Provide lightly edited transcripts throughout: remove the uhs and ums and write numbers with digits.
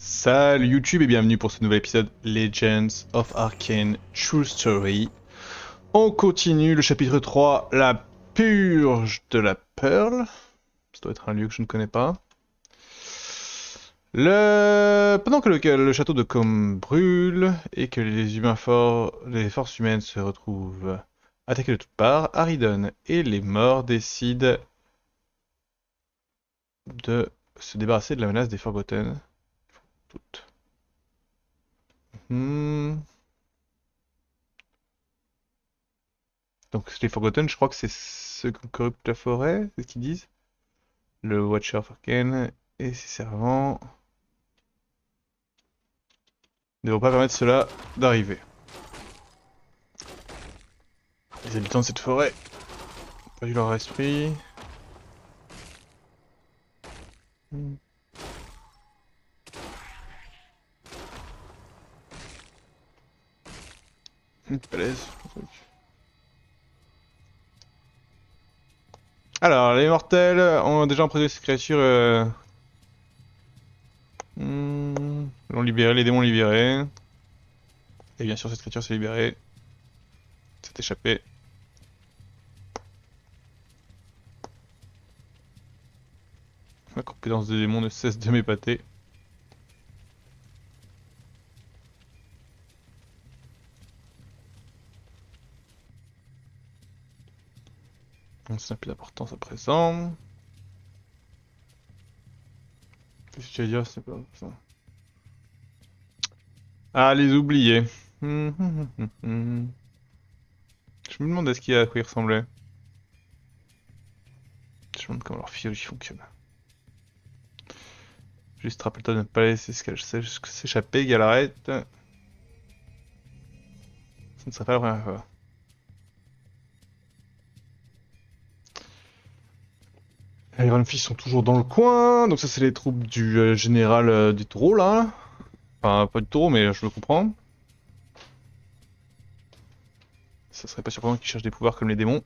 Salut YouTube et bienvenue pour ce nouvel épisode Legends of Arcane True Story. On continue le chapitre 3, la purge de la Pearl. Ça doit être un lieu que je ne connais pas. Pendant que le château de Com brûle et que les forces humaines se retrouvent attaquées de toutes parts, Aridon et les morts décident de se débarrasser de la menace des Forgotten. Toutes. Donc les Forgotten, je crois que c'est ceux qui corruptent la forêt, c'est ce qu'ils disent. Le Watcher of Arcane et ses servants ne vont pas permettre cela d'arriver. Les habitants de cette forêt ont perdu leur esprit. Une falaise. Alors, les mortels ont déjà emprisonné cette créature. L'ont libéré, les démons libérés. Et bien sûr, cette créature s'est libérée. S'est échappée. La compétence des démons ne cesse de m'épater. Ça n'a plus d'importance à présent. Qu'est-ce que tu vas dire, c'est pas ça. Ah, les oubliés. Je me demande à quoi ils ressemblaient. Je me demande comment leur physiologie fonctionne. Juste rappelle-toi de ne pas laisser s'échapper, Galarette. Ce ne serait pas la première fois. Les Iron Fist sont toujours dans le coin, donc ça c'est les troupes du général du taureau là. Enfin, pas du taureau, mais je le comprends. Ça serait pas surprenant qu'ils cherchent des pouvoirs comme les démons.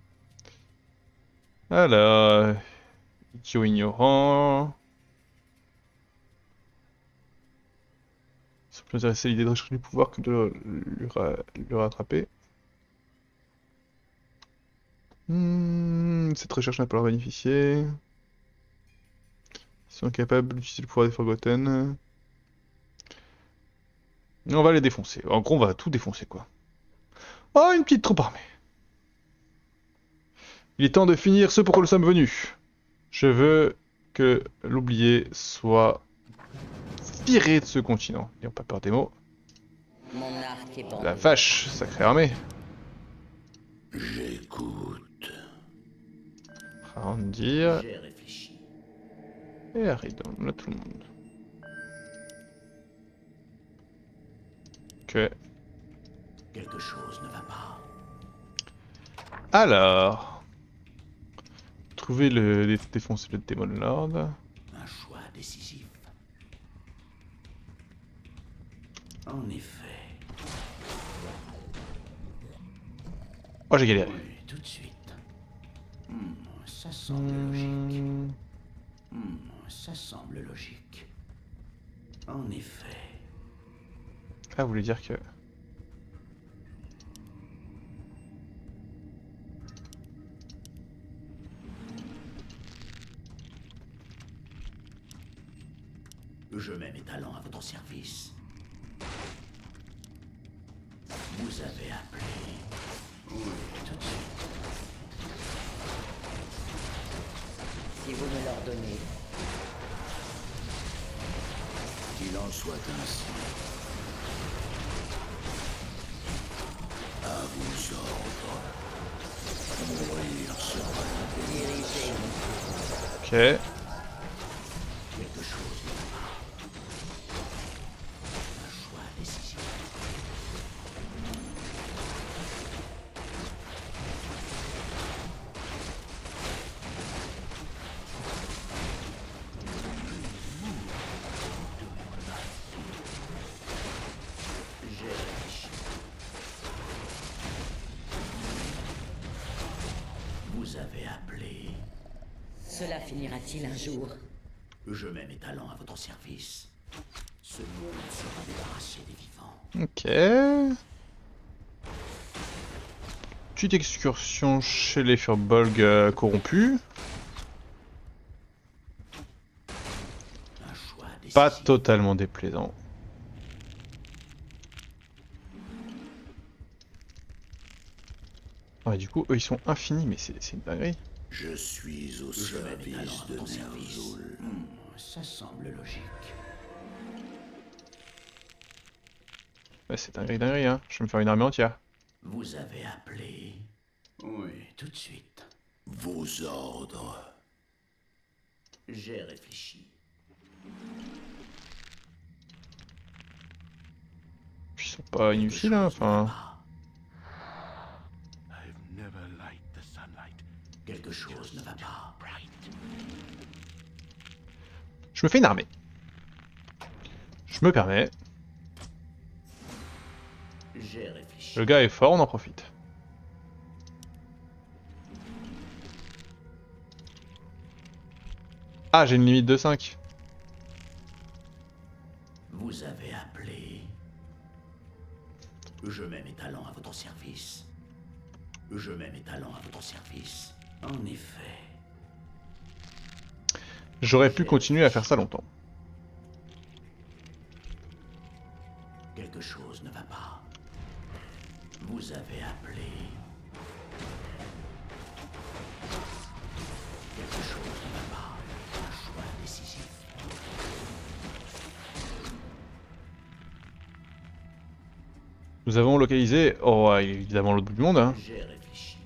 Alors, idiot ignorant. C'est plus intéressé à l'idée de rechercher du pouvoir que de le rattraper. Cette recherche n'a pas leur bénéficier. Ils sont incapables d'utiliser le pouvoir des Forgotten. On va les défoncer. En gros, on va tout défoncer, quoi. Oh, une petite troupe armée. Il est temps de finir ce pourquoi nous sommes venus. Je veux que l'oublié soit viré de ce continent. N'ayons pas peur des mots. Mon arc est La bandé. vache, sacrée armée. J'écoute. Randir J'ai réfléchi. et Aridon, là tout le monde. Ok. Quelque chose ne va pas. Alors. Trouver défoncer le Demon Lord. Un choix décisif. En effet. Oh, j'ai galéré. Oui, tout de suite. Ça semble logique. Ça semble logique. En effet. Ah, vous voulez dire que... Je mets mes talents à votre service. Vous avez appelé. Oui, tout de suite. Si vous me l'ordonnez, Qu'il en soit ainsi. À vos ordres. Mourir sera dirigez-vous. Ok. quelque chose ne va pas. Un choix décisif. J'ai réfléchi. Vous avez appelé. Cela finira-t-il un jour? Je mets mes talents à votre service. Celui chasser des vivants. Ok. Petite excursion chez les Furbolg corrompus. Un choix décisif. Pas totalement déplaisant. Ouais, du coup, eux ils sont infinis, mais c'est une dinguerie. Je suis au service de Ner'zhul. Ça semble logique. Ouais, c'est dinguerie, hein. Je vais me faire une armée entière. Vous avez appelé. Oui, tout de suite. Vos ordres. J'ai réfléchi. Puis ils sont pas inutiles, hein. Enfin. Quelque chose ne va pas. Je me fais une armée. Je me permets. J'ai réfléchi. Le gars est fort, on en profite. Ah, j'ai une limite de 5. Vous avez appelé. Je mets mes talents à votre service. Je mets mes talents à votre service. En effet. J'aurais pu continuer à faire ça longtemps. Quelque chose ne va pas. Vous avez appelé. Quelque chose ne va pas. Un choix décisif. Nous avons localisé... Oh, ouais, évidemment l'autre bout du monde, hein. J'ai réfléchi.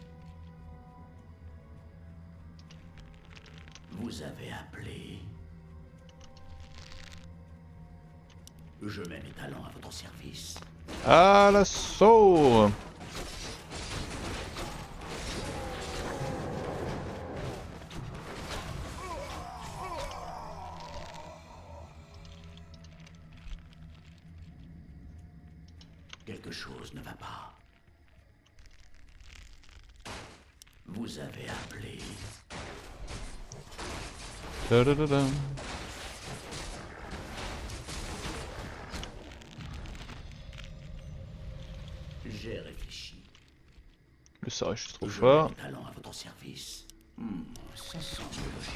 Vous avez appelé. Je mets mes talents à votre service. À l'assaut! Quelque chose ne va pas. Vous avez appelé. Da-da-da-dam. J'ai réfléchi. Le sort est juste trop Je fort. mets mes talents à votre service. Ça semble logique.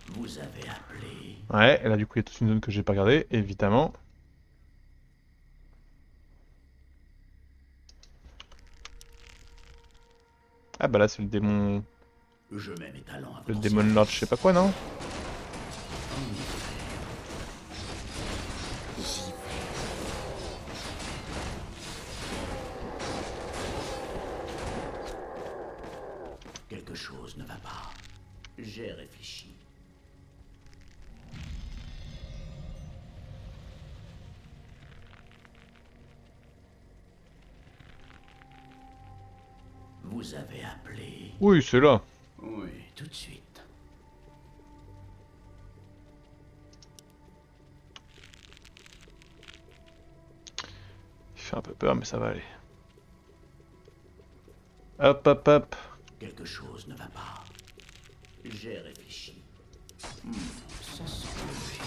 Vous avez appelé. Ouais, et là du coup il y a toute une zone que j'ai pas regardée, évidemment. Ah bah là c'est le démon... Je mets mes talents à Le votre démon lord je sais pas quoi, non? Quelque chose ne va pas. J'ai réfléchi. Vous avez appelé. Oui, c'est là. Oui, tout de suite. Il fait un peu peur mais ça va aller. Hop hop hop. Quelque chose ne va pas. J'ai réfléchi. Ça semble logique.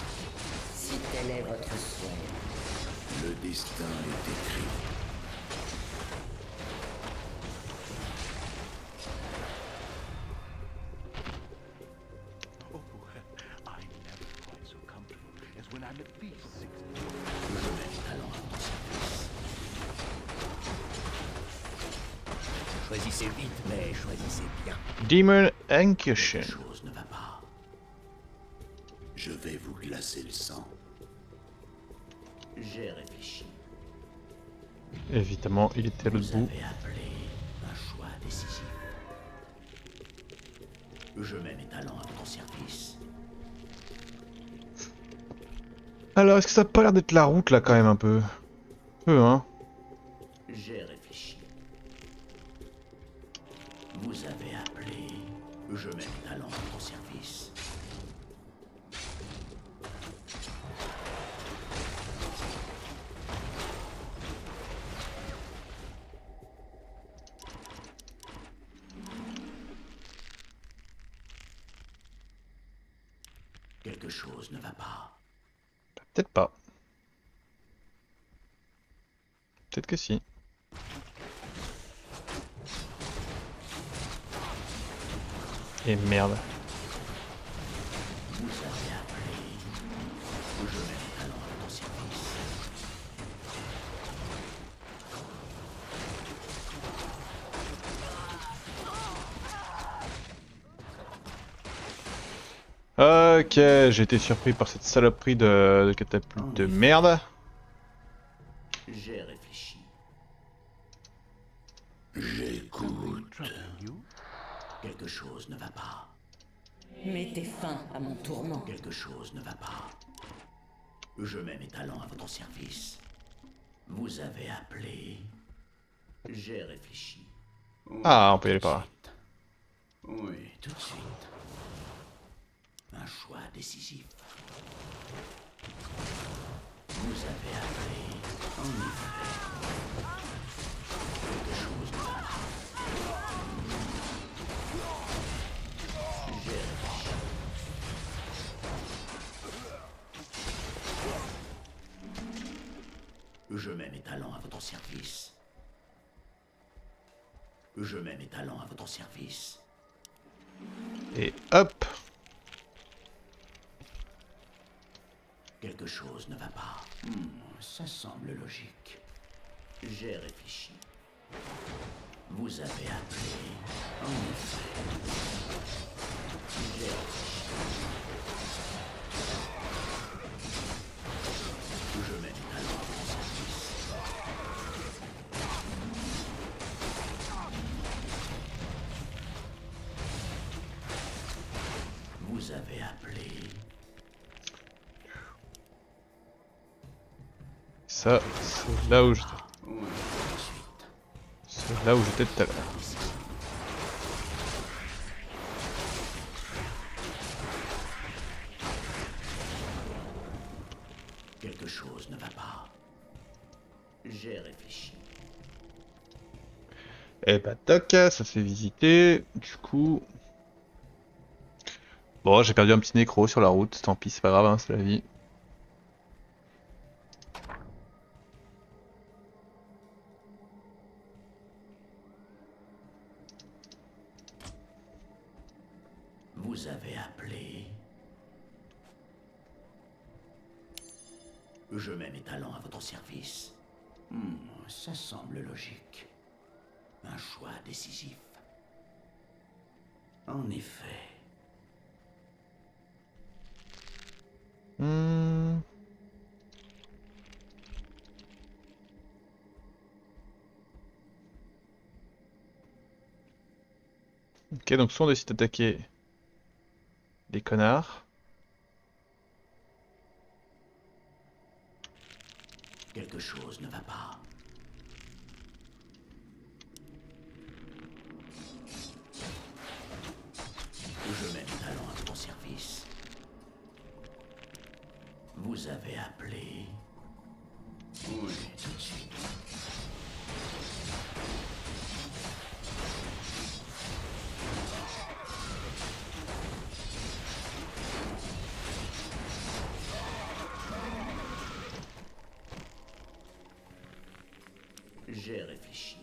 Si tel est votre souhait, Le destin est écrit. Choisissez vite, mais choisissez bien. Demon Incursion. Quelque chose ne va pas. Je vais vous glacer le sang. J'ai réfléchi. Évidemment, il était à l'autre Vous bout. avez appelé un choix décisif. Je mets mes talents à votre service. Alors, est-ce que ça a pas l'air d'être la route là quand même un peu? Hein? J'ai réfléchi. Vous avez appelé. Je mets mes talents à votre service. Quelque chose ne va pas. Peut-être pas. Peut-être que si. Et merde. Vous avez appelé. Je mets mes talents à ton service. Ok, j'ai été surpris par cette saloperie de catapulte de merde. J'ai réfléchi. J'écoute. Quelque chose ne va pas. Mettez fin à mon tourment. Quelque chose ne va pas. Je mets mes talents à votre service. Vous avez appelé. J'ai réfléchi. Ah, on peut y aller par là. Oui, tout de suite. Un choix décisif. Vous avez appelé. En effet. Quelque chose ne va pas. J'ai réfléchi. Je mets mes talents à votre service. Je mets mes talents à votre service. Et hop. Quelque chose ne va pas. Ça semble logique. J'ai réfléchi. Vous avez appelé. En effet. J'ai réfléchi. Je mets mes talents à votre service. Vous avez appelé. Ça, c'est là où j'étais. Oui, tout de suite. C'est là où j'étais tout à l'heure. Quelque chose ne va pas. J'ai réfléchi. Et bah toc, ça fait visiter. Du coup... Bon, j'ai perdu un petit nécro sur la route, tant pis, c'est pas grave, hein, c'est la vie. Vous avez appelé. Je mets mes talents à votre service. Ça semble logique. Un choix décisif. En effet. Hmm. Ok, donc soit on décide d'attaquer les connards. Quelque chose ne va pas. Je mets mes talents à votre service. Vous avez appelé. Oui, tout de suite. J'ai réfléchi.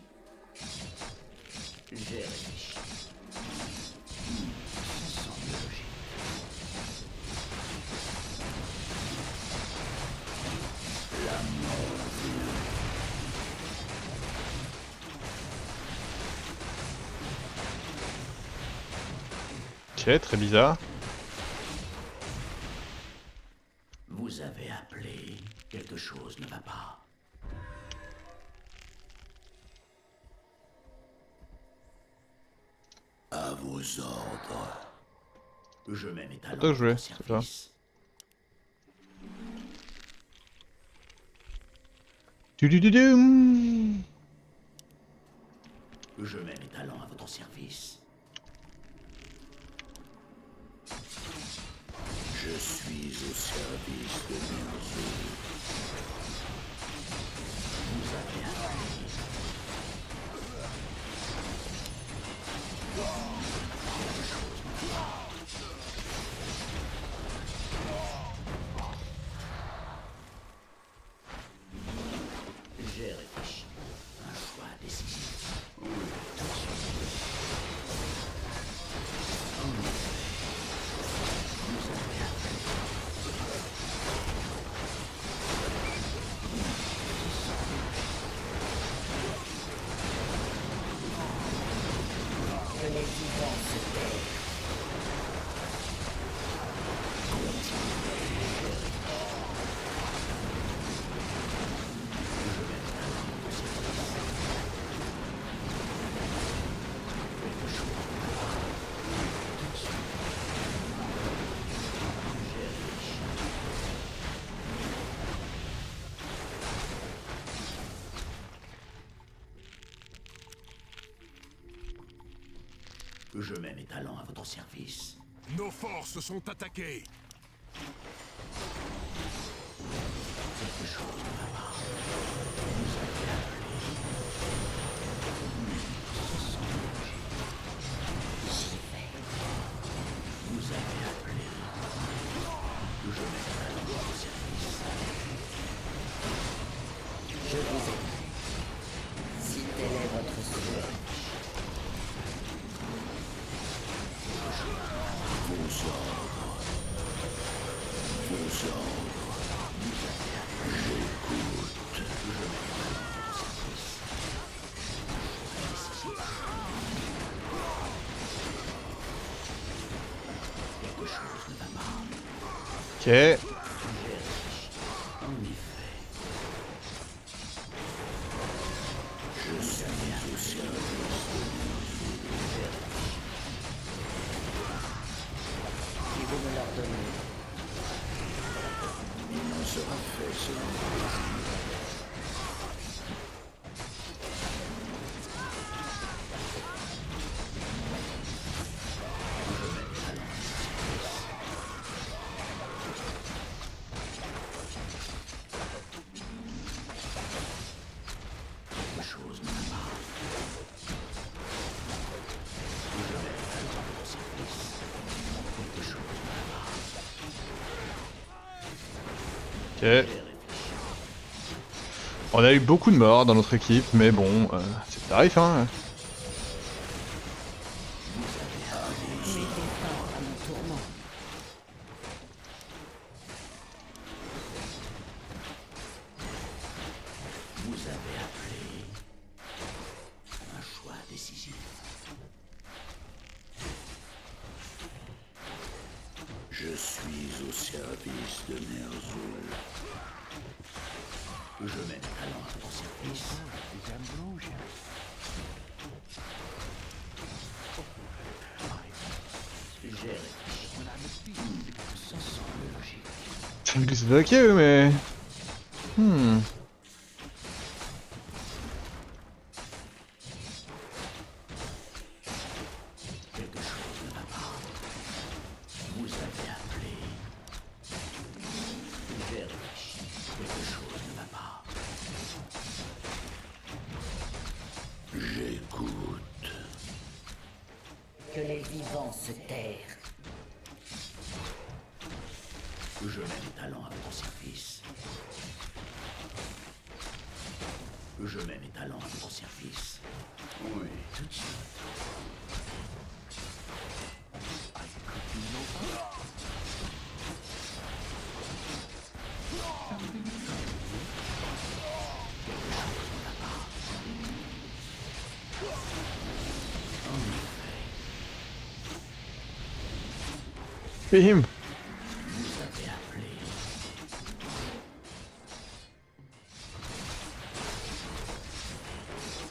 J'ai réfléchi. Ça semble logique. Ok, très bizarre. Vous avez appelé. Quelque chose ne va pas. À vos ordres. Je mets mes talents toi à jouer, votre c'est ça. service. Tudududum. Je mets mes talents à votre service. Je suis au service de Mirzo. Vous avez appelé. Quelque chose ne va pas. Je mets mes talents à votre service. Nos forces sont attaquées. Quelque chose ne va pas. Vous avez appelé. Ce sont j'y vais. Vous avez appelé. Je mets mes talents à votre service. Je vous aide. Si tel est votre souhait. Vos ordres. Vos ordres. J'écoute. Quelque chose ne va pas. Ok. En effet. Je suis au service. Si vous me l'ordonnez. Il en sera fait selon mon désir. Quelque chose ne va pas. Je mets mes talents à votre service. Quelque chose ne va pas. Ok. On a eu beaucoup de morts dans notre équipe, mais bon, c'est le tarif, hein. Mettez fin à mon tourment. Vous avez appelé. Un choix décisif. Je suis au service de Ner'zhul. Je mets mes talents à votre service. J'ai réfléchi. Ça semble logique. C'est ok, mais... Quelque chose ne va pas. Vous avez appelé. J'ai réfléchi. Quelque chose ne va pas. J'écoute. Que les vivants se terrent. Je mets mes talents à votre service. Je mets mes talents à votre service. Oui, tout de suite. Bim. Vous avez appelé.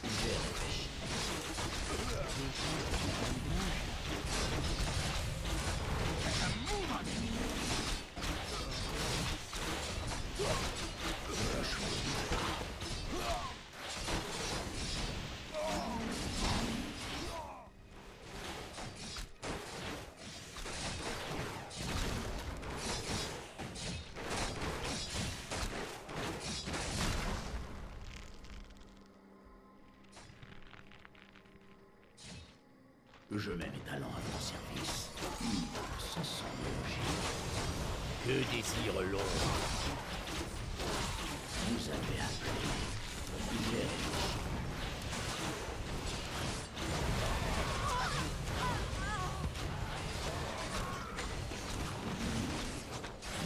J'ai réfléchi. Je mets mes talents à votre service. Ça semble logique. Que désire l'ombre? Vous avez appelé. J'ai réfléchi.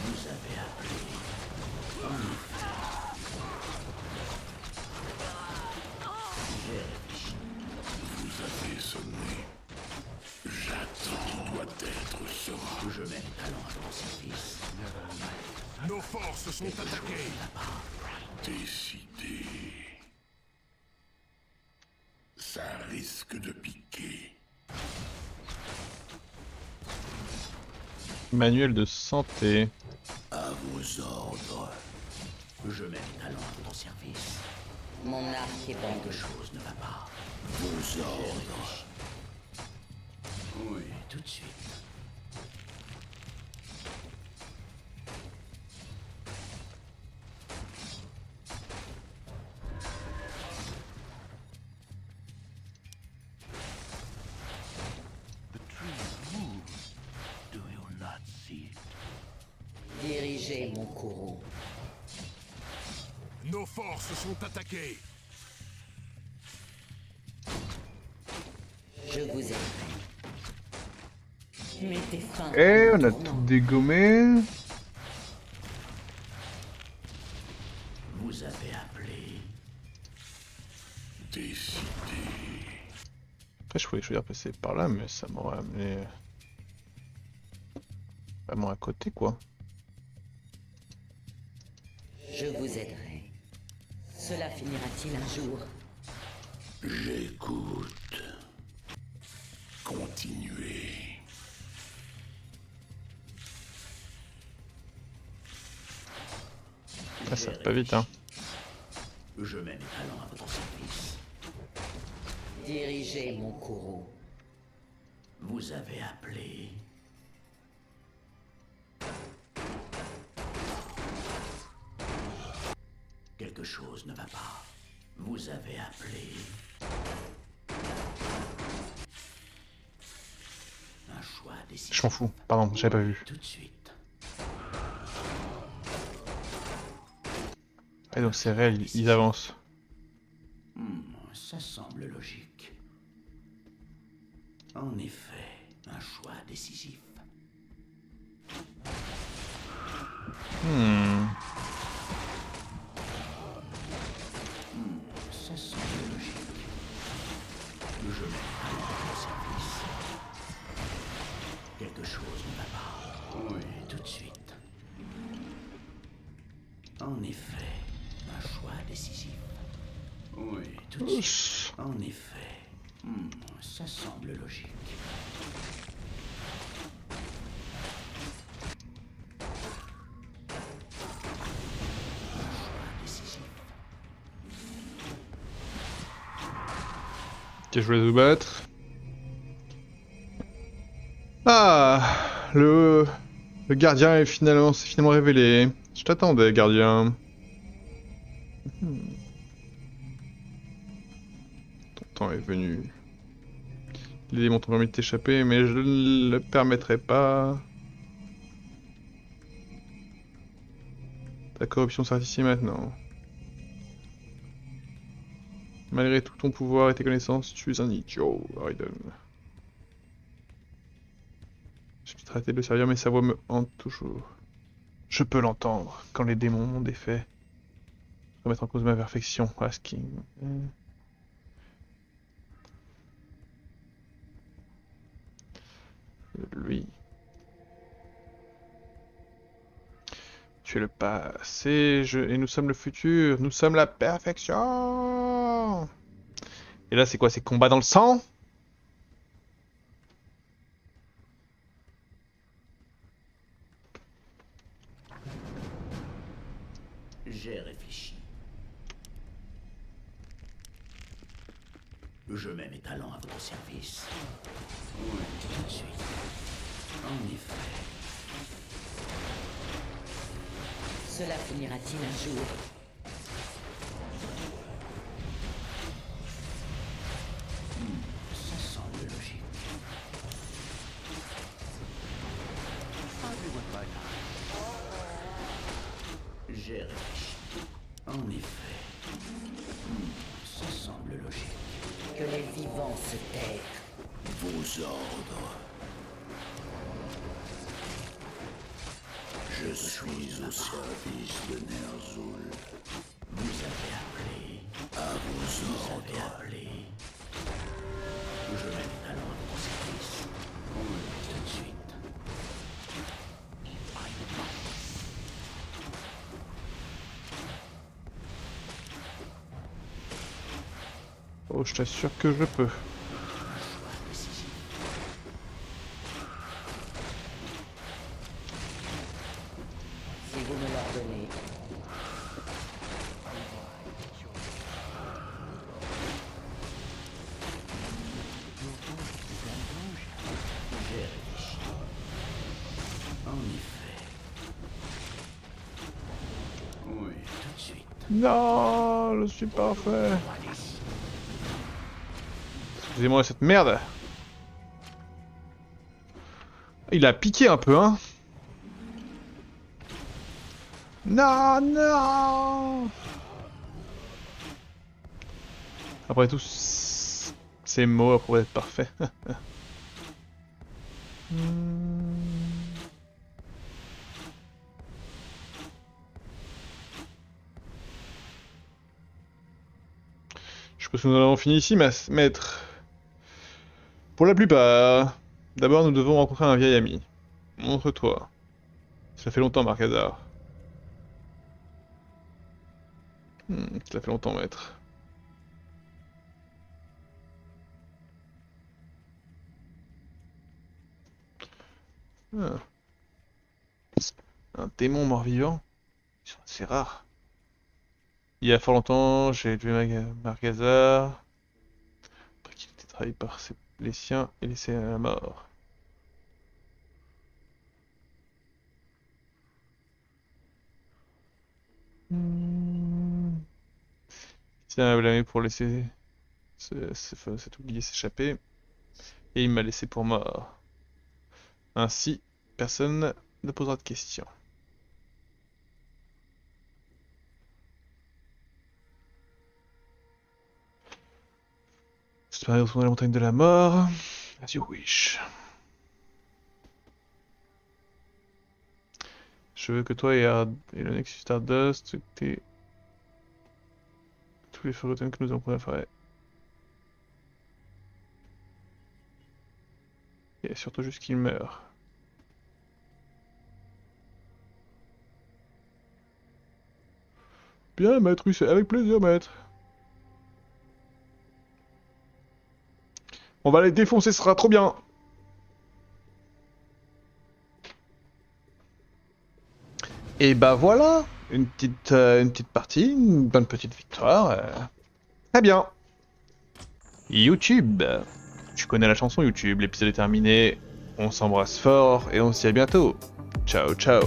Vous avez appelé. En effet. J'ai réfléchi. Vous avez sonné. J'attends. Doit être sera. Je mets mes talents à votre service. Nos forces sont attaquées. Décidé. Ça risque de piquer. Manuel de santé. À vos ordres. Je mets mes talents à votre service. Mon arc est Quelque bandé. chose ne va pas. Vos ordres. Oui, tout de suite. The trees move. Do you not see it? Dirigez mon courroux. Nos forces sont attaquées. Je vous aiderai. Mettez fin à Et mon on a tourment. tout dégommé. Vous avez appelé. Décidé. Après, je pouvais choisir de passer par là, mais ça m'aurait amené vraiment à côté, quoi. Je vous aiderai. Cela finira-t-il un jour? J'écoute. Continuez. Ah, ça va pas vite, hein. Je mets mes talents à votre service. Dirigez mon courroux. Vous avez appelé. Quelque chose ne va pas. Vous avez appelé. Un choix décisif. Je m'en fous. Pardon, j'avais pas vu. Tout de suite. Et donc c'est réel, ils avancent. Ça semble logique. En effet, un choix décisif. Ça semble logique. Je mets à votre service. Quelque chose ne va pas. Oui, tout de suite. En effet, un choix décisif. Oui, tout de suite. En effet. Ça semble logique. Un choix décisif. Ok, je voulais vous battre. Ah, le gardien s'est finalement révélé. Je t'attendais, gardien. Ton temps est venu. Les démons t'ont permis de t'échapper, mais je ne le permettrai pas. Ta corruption s'arrête ici maintenant. Malgré tout ton pouvoir et tes connaissances, tu es un idiot, Raiden. J'ai traité de le servir, mais sa voix me hante toujours. Je peux l'entendre quand les démons m'ont défait. Remettre en cause ma perfection, Asking. Lui. Tu es le passé, et nous sommes le futur. Nous sommes la perfection. Et là, c'est quoi? C'est combat dans le sang? J'ai réfléchi. Je mets mes talents à votre service. Oui, tout de suite. En effet. Cela finira-t-il un jour? Ça semble logique. J'ai réfléchi. En effet. Ça semble logique. Que les vivants se tairent. Vos ordres. Je suis au service de Ner'zhul. Vous avez appelé. À vos Vous ordres. avez appelé. Je mets mes talents à votre service. Oui, tout de suite. Oh, je t'assure que je peux. Si vous me l'ordonnez. En effet. Oui, tout de suite. Non, je suis parfait. Pas d'ici. Excusez-moi cette merde. Il a piqué un peu, hein. Non, non. Après tout, ces mots pourraient être parfaits. Je pense que nous en avons fini ici, maître. Pour la plupart. D'abord, nous devons rencontrer un vieil ami. Montre-toi. Ça fait longtemps, Marcazar. Ça fait longtemps, maître. Ah. Un démon mort-vivant? C'est rare. Il y a fort longtemps, j'ai tué Marcazar. Après qu'il ait été trahi par les siens et laissé à la mort. Tiens, blâmé pour laisser cet oublié s'échapper. Et il m'a laissé pour mort. Ainsi, personne ne posera de questions. J'espère retourner à la montagne de la mort. As you wish. Je veux que toi et le Nexus Stardust tous les forgotten que nous avons pris à faire. Et surtout juste qu'il meure. Bien, maître, oui, c'est avec plaisir, maître. On va les défoncer, ce sera trop bien. Et bah voilà, une petite partie, une bonne petite victoire. Très bien. YouTube. Tu connais la chanson YouTube, l'épisode est terminé. On s'embrasse fort et on se dit à bientôt. Ciao, ciao.